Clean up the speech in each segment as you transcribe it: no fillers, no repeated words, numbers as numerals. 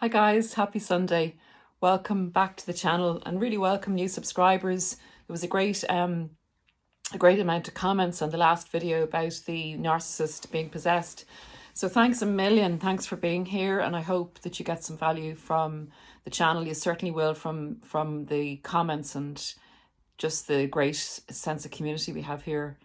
Hi guys, happy Sunday. Welcome back to the channel and really welcome new subscribers. There was a great amount of comments on the last video about the narcissist being possessed. So thanks a million. Thanks for being here, and I hope that you get some value from the channel. You certainly will from the comments and just the great sense of community we have here.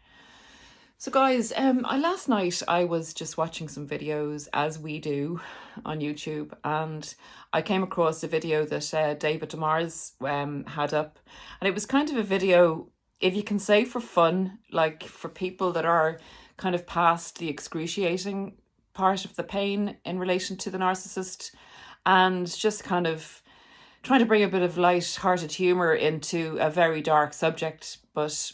So guys, last night I was just watching some videos, as we do on YouTube, and I came across a video that David Demars had up, and it was kind of a video, if you can say, for fun, like for people that are kind of past the excruciating part of the pain in relation to the narcissist, and just kind of trying to bring a bit of light-hearted humour into a very dark subject. But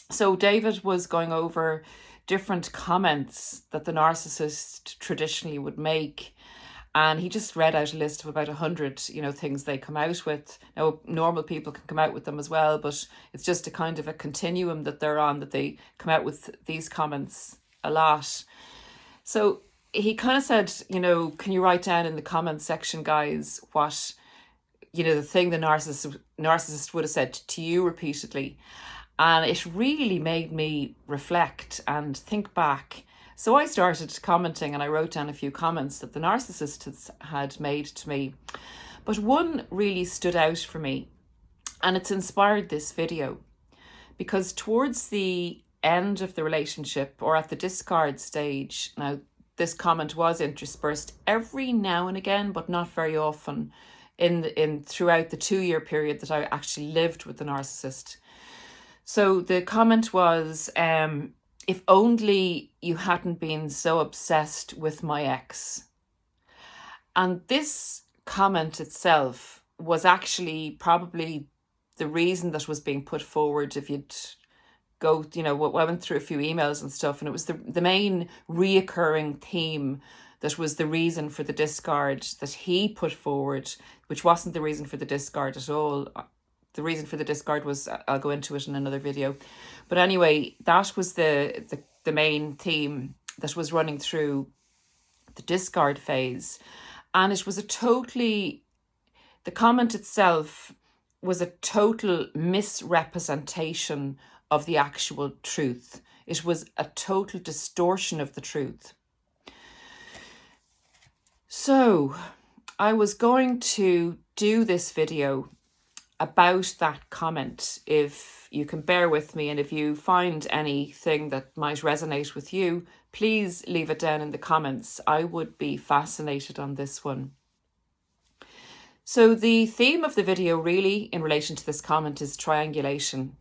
so David was going over different comments that the narcissist traditionally would make, and he just read out a list of about 100, things they come out with. Now, normal people can come out with them as well, but it's just a kind of a continuum that they're on, that they come out with these comments a lot. So he kind of said, can you write down in the comments section, guys, what, the thing the narcissist would have said to you repeatedly. And it really made me reflect and think back. So I started commenting, and I wrote down a few comments that the narcissist had made to me. But one really stood out for me, and it's inspired this video. Because towards the end of the relationship, or at the discard stage, now this comment was interspersed every now and again, but not very often, in throughout the 2-year period that I actually lived with the narcissist. So the comment was, if only you hadn't been so obsessed with my ex. And this comment itself was actually probably the reason that was being put forward. If you'd go, I went through a few emails and stuff, and it was the main reoccurring theme that was the reason for the discard that he put forward, which wasn't the reason for the discard at all. The reason for the discard was, I'll go into it in another video. But anyway, that was the main theme that was running through the discard phase. And it was the comment itself was a total misrepresentation of the actual truth. It was a total distortion of the truth. So I was going to do this video about that comment, if you can bear with me, and if you find anything that might resonate with you, please leave it down in the comments. I would be fascinated on this one. So the theme of the video really in relation to this comment is triangulation.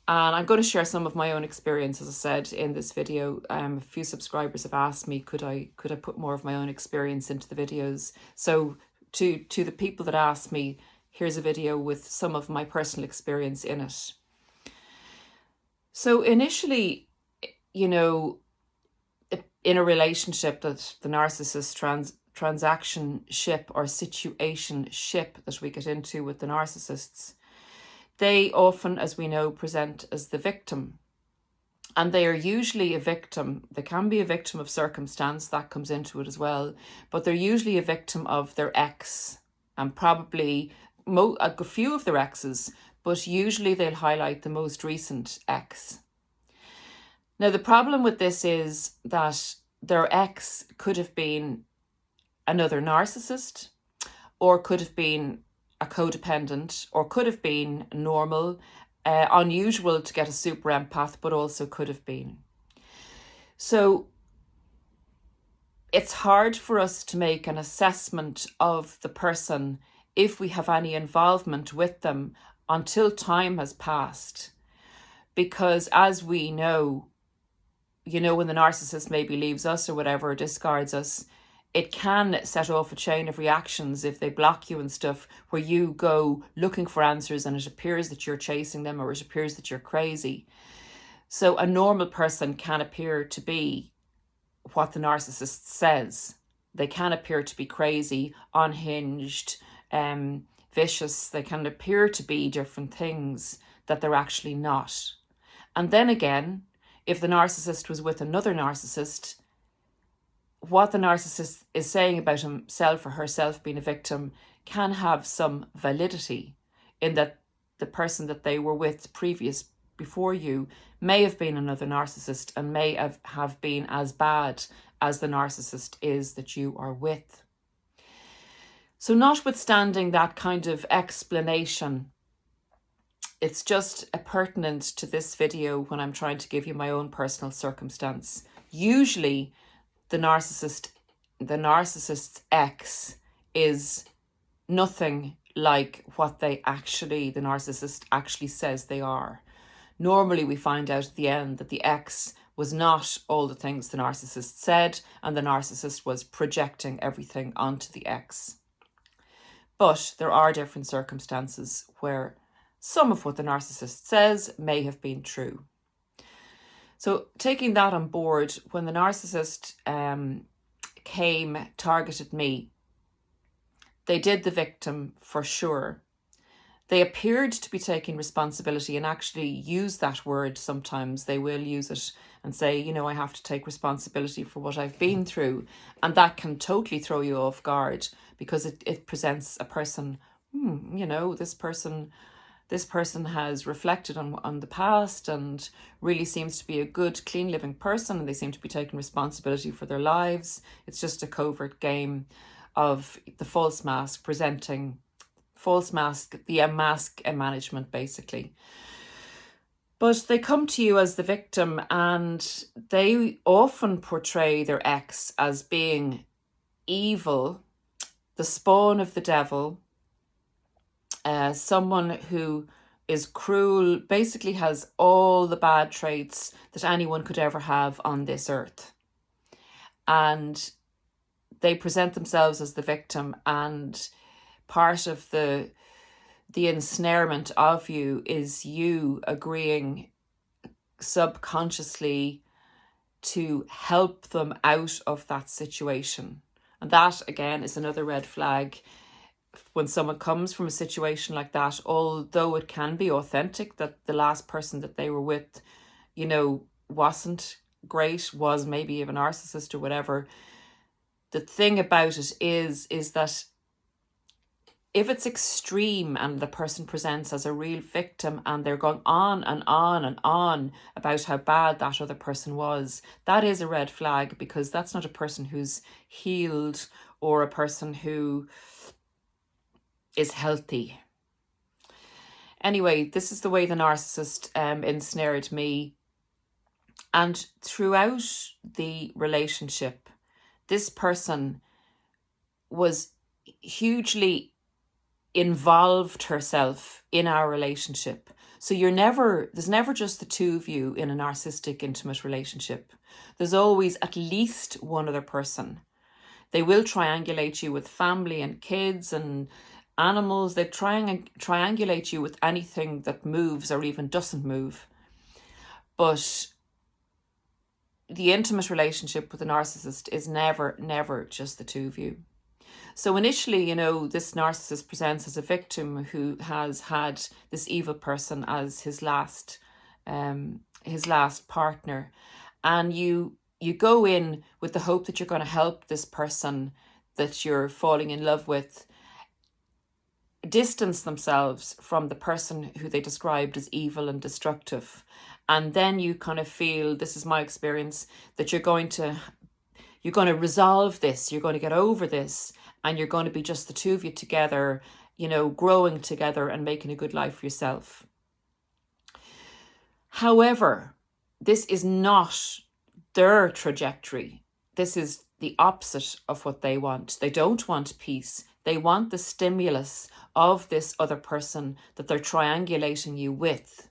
And I'm going to share some of my own experience, as I said, in this video. A few subscribers have asked me, could I put more of my own experience into the videos? So to the people that asked me, here's a video with some of my personal experience in it. So initially, in a relationship that the narcissist transaction ship or situation ship that we get into with the narcissists, they often, as we know, present as the victim. And they are usually a victim. They can be a victim of circumstance, that comes into it as well, but they're usually a victim of their ex, and probably a few of their exes, but usually they'll highlight the most recent ex. Now, the problem with this is that their ex could have been another narcissist, or could have been a codependent, or could have been normal, unusual to get a super empath, but also could have been. So it's hard for us to make an assessment of the person if we have any involvement with them until time has passed. Because as we know, when the narcissist maybe leaves us or whatever, or discards us, it can set off a chain of reactions if they block you and stuff, where you go looking for answers and it appears that you're chasing them, or it appears that you're crazy. So a normal person can appear to be what the narcissist says. They can appear to be crazy, unhinged, vicious. They can appear to be different things that they're actually not. And then again, if the narcissist was with another narcissist, what the narcissist is saying about himself or herself being a victim can have some validity, in that the person that they were with before you may have been another narcissist and may have been as bad as the narcissist is that you are with. So notwithstanding that kind of explanation, it's just pertinent to this video when I'm trying to give you my own personal circumstance. Usually the narcissist's ex is nothing like what the narcissist actually says they are. Normally we find out at the end that the ex was not all the things the narcissist said, and the narcissist was projecting everything onto the ex. But there are different circumstances where some of what the narcissist says may have been true. So taking that on board, when the narcissist targeted me, they did the victim for sure. They appeared to be taking responsibility and actually use that word sometimes. They will use it and say, you know, I have to take responsibility for what I've been through. And that can totally throw you off guard, because it presents a person, you know, this person has reflected on the past and really seems to be a good, clean living person, and they seem to be taking responsibility for their lives. It's just a covert game of the false mask, the mask management, basically. But they come to you as the victim, and they often portray their ex as being evil, the spawn of the devil, someone who is cruel, basically has all the bad traits that anyone could ever have on this earth. And they present themselves as the victim, and part of the ensnarement of you is you agreeing subconsciously to help them out of that situation. And that, again, is another red flag. When someone comes from a situation like that, although it can be authentic that the last person that they were with, you know, wasn't great, was maybe a narcissist or whatever, the thing about it is that if it's extreme and the person presents as a real victim and they're going on and on and on about how bad that other person was, that is a red flag, because that's not a person who's healed or a person who is healthy. Anyway, this is the way the narcissist ensnared me. And throughout the relationship, this person was hugely involved herself in our relationship. So there's never just the two of you in a narcissistic intimate relationship. There's always at least one other person. They will triangulate you with family and kids and animals. They triangulate you with anything that moves or even doesn't move. But the intimate relationship with a narcissist is never just the two of you. So initially, you know, this narcissist presents as a victim who has had this evil person as his last partner. And you go in with the hope that you're going to help this person that you're falling in love with distance themselves from the person who they described as evil and destructive. And then you kind of feel, this is my experience, that you're going to resolve this, you're going to get over this, and you're going to be just the two of you together, you know, growing together and making a good life for yourself. However, this is not their trajectory. This is the opposite of what they want. They don't want peace. They want the stimulus of this other person that they're triangulating you with.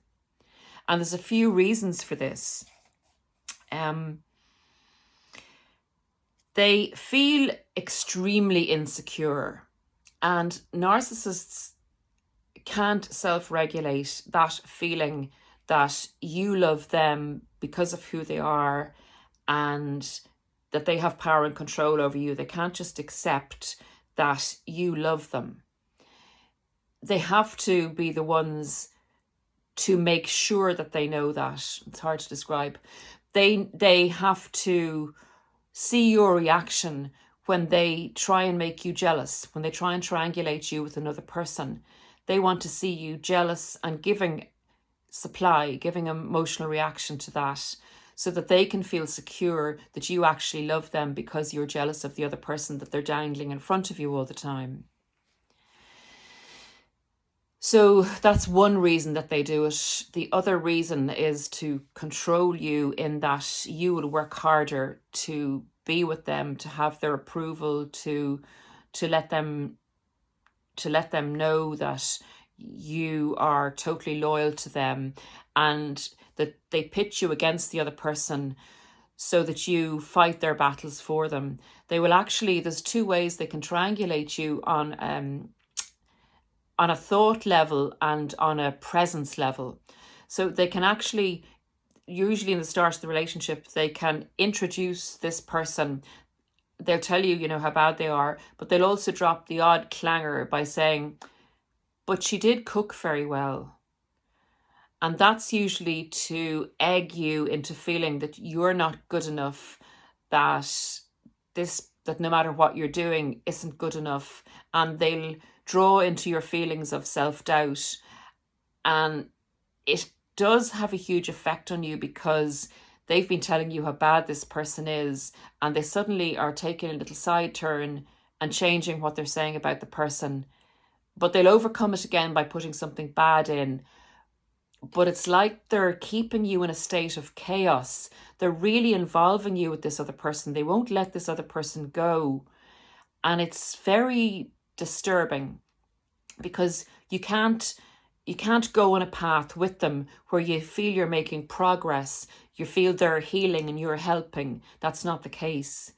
And there's a few reasons for this. They feel extremely insecure, and narcissists can't self-regulate that feeling that you love them because of who they are and that they have power and control over you. They can't just accept that you love them. They have to be the ones to make sure that they know that. It's hard to describe. They have to see your reaction when they try and make you jealous, when they try and triangulate you with another person. They want to see you jealous and giving emotional reaction to that, so that they can feel secure that you actually love them because you're jealous of the other person that they're dangling in front of you all the time. So that's one reason that they do it. The other reason is to control you, in that you will work harder to be with them, to have their approval, to let them know that you are totally loyal to them, and that they pit you against the other person so that you fight their battles for them. They will actually, there's two ways they can triangulate you: on a thought level and on a presence level. So they can actually, usually in the start of the relationship, they can introduce this person. They'll tell you, you know, how bad they are, but they'll also drop the odd clanger by saying, but she did cook very well. And that's usually to egg you into feeling that you're not good enough, that no matter what you're doing isn't good enough. And they'll draw into your feelings of self-doubt. And it does have a huge effect on you, because they've been telling you how bad this person is, and they suddenly are taking a little side turn and changing what they're saying about the person. But they'll overcome it again by putting something bad in. But it's like they're keeping you in a state of chaos. They're really involving you with this other person. They won't let this other person go. And it's very disturbing, because you can't go on a path with them where you feel you're making progress, you feel they're healing and you're helping. That's not the case.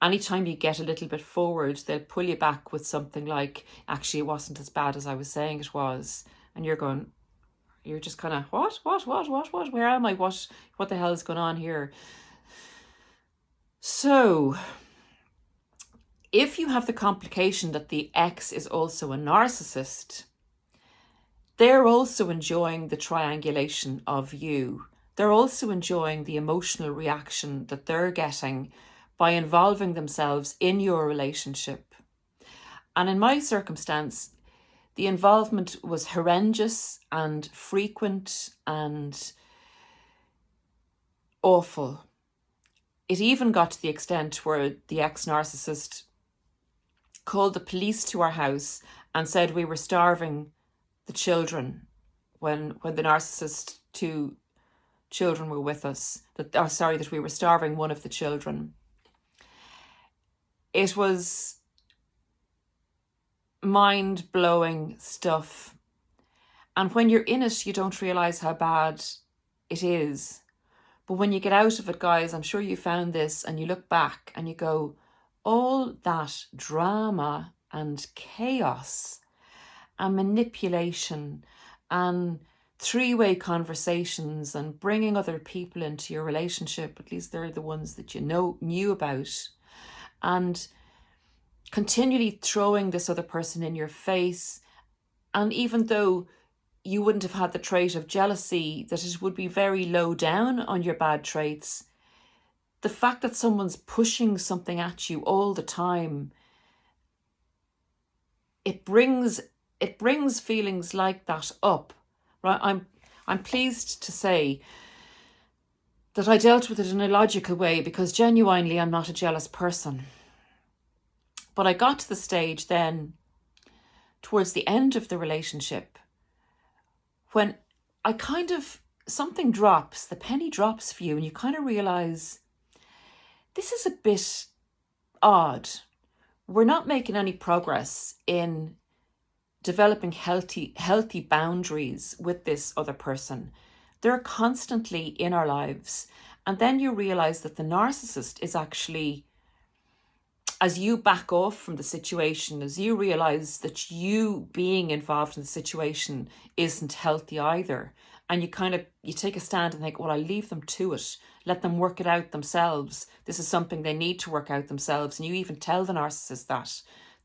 Anytime you get a little bit forward, they'll pull you back with something like, actually, it wasn't as bad as I was saying it was. And you're just kind of, what? Where am I? What the hell is going on here? So if you have the complication that the ex is also a narcissist, they're also enjoying the triangulation of you. They're also enjoying the emotional reaction that they're getting by involving themselves in your relationship. And in my circumstance, the involvement was horrendous and frequent and awful. It even got to the extent where the ex-narcissist called the police to our house and said we were starving the children when the narcissist 2 children were with us, that we were starving one of the children. It was mind-blowing stuff. And when you're in it, you don't realize how bad it is. But when you get out of it, guys, I'm sure you found this, and you look back and you go, all that drama and chaos and manipulation and three-way conversations and bringing other people into your relationship, at least they're the ones that you knew about, and continually throwing this other person in your face. And even though you wouldn't have had the trait of jealousy, that it would be very low down on your bad traits, the fact that someone's pushing something at you all the time, it brings feelings like that up, right? I'm pleased to say that I dealt with it in a logical way, because genuinely I'm not a jealous person. But I got to the stage then, towards the end of the relationship, when something drops, the penny drops for you, and you kind of realize this is a bit odd. We're not making any progress in developing healthy boundaries with this other person. They're constantly in our lives. And then you realize that the narcissist is actually, as you back off from the situation, as you realize that you being involved in the situation isn't healthy either, and you take a stand and think, well, I'll leave them to it. Let them work it out themselves. This is something they need to work out themselves. And you even tell the narcissist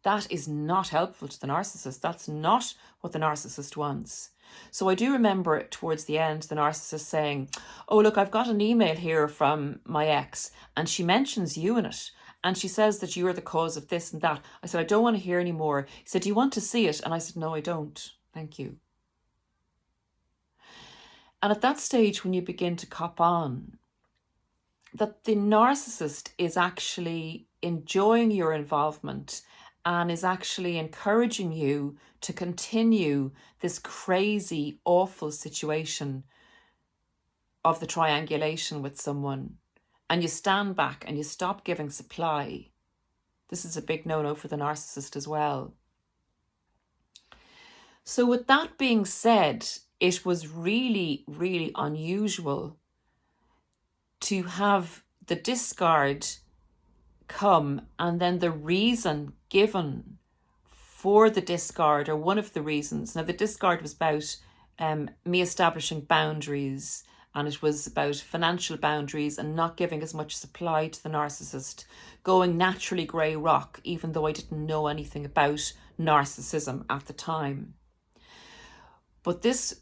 that is not helpful to the narcissist. That's not what the narcissist wants. So I do remember towards the end, the narcissist saying, oh, look, I've got an email here from my ex and she mentions you in it. And she says that you're the cause of this and that. I said, I don't want to hear any more. He said, do you want to see it? And I said, no, I don't. Thank you. And at that stage, when you begin to cop on, that the narcissist is actually enjoying your involvement and is actually encouraging you to continue this crazy, awful situation of the triangulation with someone, and you stand back and you stop giving supply. This is a big no-no for the narcissist as well. So with that being said, it was really, really unusual to have the discard come and then the reason given for the discard, or one of the reasons. Now, the discard was about me establishing boundaries, and it was about financial boundaries and not giving as much supply to the narcissist, going naturally grey rock, even though I didn't know anything about narcissism at the time. But this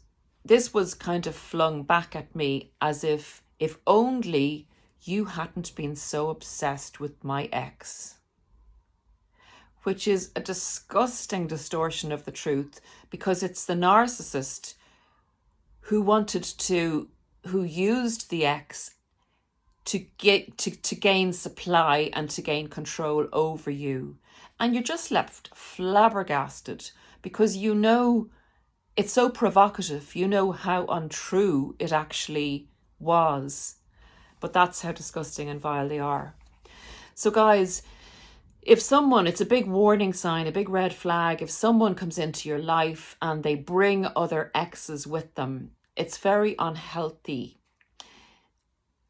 was kind of flung back at me as if only you hadn't been so obsessed with my ex, which is a disgusting distortion of the truth, because it's the narcissist who used the ex to gain supply and to gain control over you. And you're just left flabbergasted, because you know it's so provocative. You know how untrue it actually was. But that's how disgusting and vile they are. So guys, if someone, it's a big warning sign, a big red flag, if someone comes into your life and they bring other exes with them, it's very unhealthy.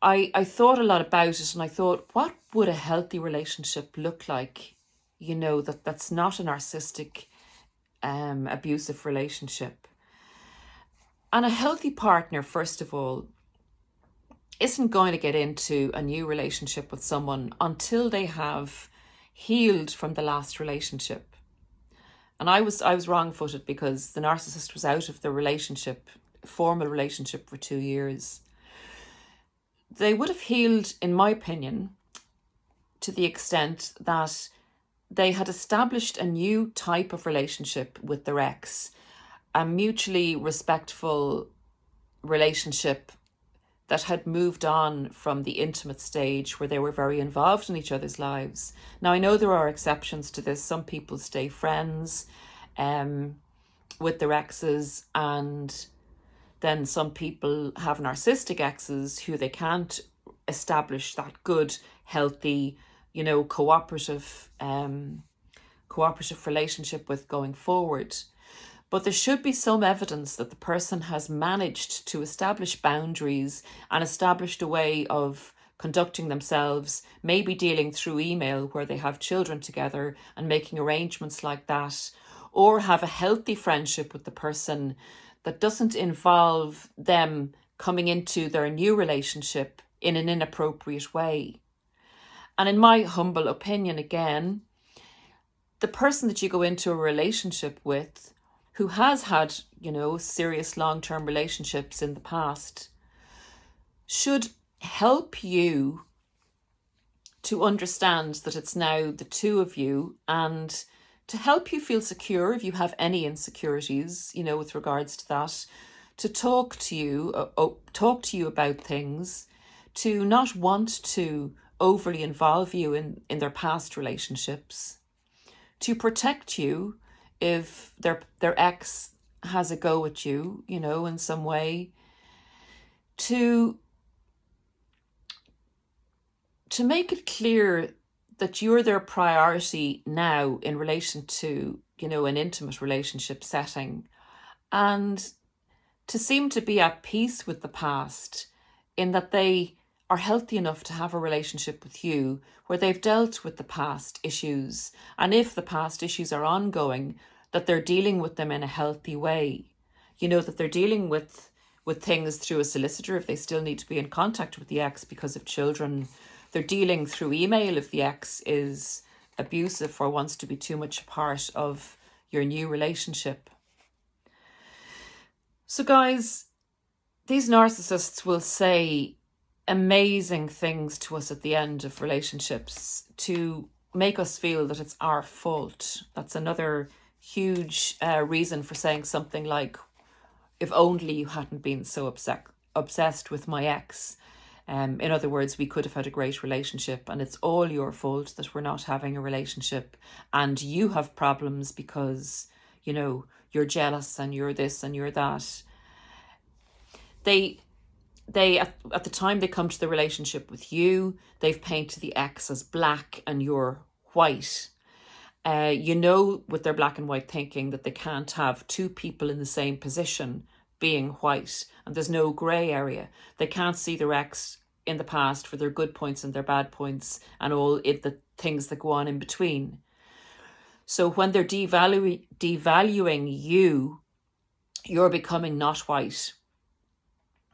I thought a lot about it, and I thought, what would a healthy relationship look like? You know, that's not a narcissistic, abusive relationship. And a healthy partner, first of all, isn't going to get into a new relationship with someone until they have healed from the last relationship. And I was wrong-footed, because the narcissist was out of the relationship, formal relationship, for 2 years. They would have healed, in my opinion, to the extent that they had established a new type of relationship with their ex, a mutually respectful relationship that had moved on from the intimate stage where they were very involved in each other's lives. Now, I know there are exceptions to this. Some people stay friends with their exes, and then some people have narcissistic exes who they can't establish that good, healthy, you know, cooperative relationship with going forward. But there should be some evidence that the person has managed to establish boundaries and established a way of conducting themselves, maybe dealing through email where they have children together and making arrangements like that, or have a healthy friendship with the person that doesn't involve them coming into their new relationship in an inappropriate way. And in my humble opinion, again, the person that you go into a relationship with, who has had, you know, serious long-term relationships in the past, should help you to understand that it's now the two of you, and to help you feel secure if you have any insecurities, you know, with regards to that, to talk to you about things, to not want to overly involve you in their past relationships, to protect you if their ex has a go at you, you know, in some way, to make it clear that you're their priority now in relation to, you know, an intimate relationship setting, and to seem to be at peace with the past, in that they are healthy enough to have a relationship with you where they've dealt with the past issues, and if the past issues are ongoing, that they're dealing with them in a healthy way. You know, that they're dealing with things through a solicitor if they still need to be in contact with the ex because of children. They're dealing through email if the ex is abusive or wants to be too much a part of your new relationship. So guys, these narcissists will say amazing things to us at the end of relationships to make us feel that it's our fault. That's another huge reason for saying something like, if only you hadn't been so obsessed with my ex. In other words, we could have had a great relationship, and it's all your fault that we're not having a relationship, and you have problems because, you know, you're jealous and you're this and you're that. They at the time they come to the relationship with you, they've painted the ex as black and you're white. You know, with their black and white thinking, that they can't have two people in the same position being white, and there's no grey area. They can't see their ex in the past for their good points and their bad points and all the things that go on in between. So when they're devaluing you, you're becoming not white.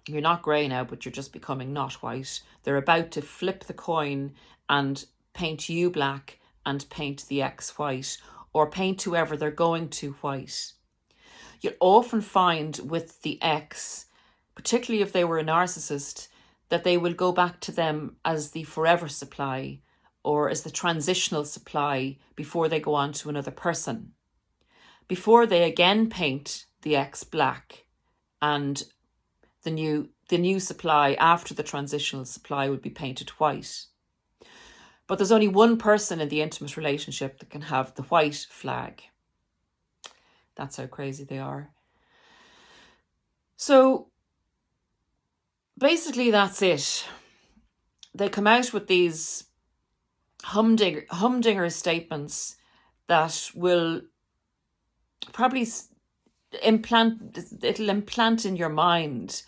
You're not grey now, but you're just becoming not white. They're about to flip the coin and paint you black and paint the ex white, or paint whoever they're going to white. You'll often find with the ex, particularly if they were a narcissist, that they will go back to them as the forever supply or as the transitional supply before they go on to another person, before they again paint the ex black, and the new supply after the transitional supply would be painted white. But there's only one person in the intimate relationship that can have the white flag. That's how crazy they are. So basically that's it. They come out with these humdinger statements that will probably implant in your mind.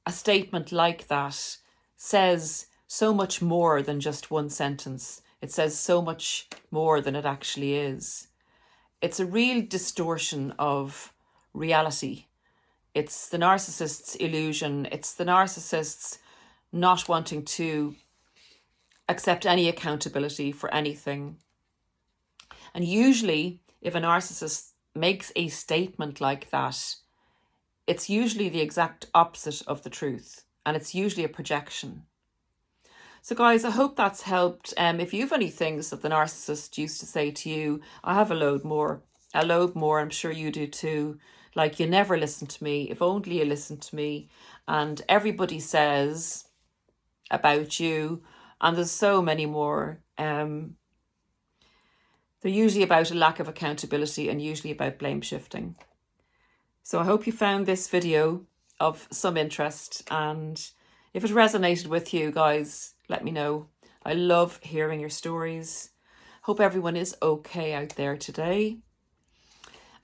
A statement like that says so much more than just one sentence. It says so much more than it actually is. It's a real distortion of reality. It's the narcissist's illusion. It's the narcissist's not wanting to accept any accountability for anything. And usually, if a narcissist makes a statement like that, it's usually the exact opposite of the truth, and it's usually a projection. So guys, I hope that's helped. If you have any things that the narcissist used to say to you, I have a load more. I'm sure you do too. Like, you never listen to me. If only you listened to me. And everybody says about you. And there's so many more. They're usually about a lack of accountability and usually about blame shifting. So I hope you found this video of some interest, and if it resonated with you guys, let me know. I love hearing your stories. Hope everyone is okay out there today.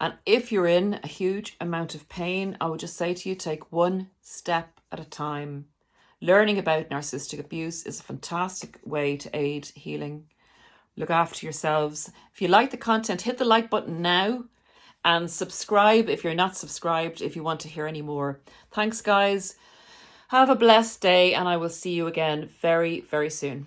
And if you're in a huge amount of pain, I would just say to you, take one step at a time. Learning about narcissistic abuse is a fantastic way to aid healing. Look after yourselves. If you like the content, hit the like button now and subscribe if you're not subscribed if you want to hear any more. Thanks, guys. Have a blessed day, and I will see you again very, very soon.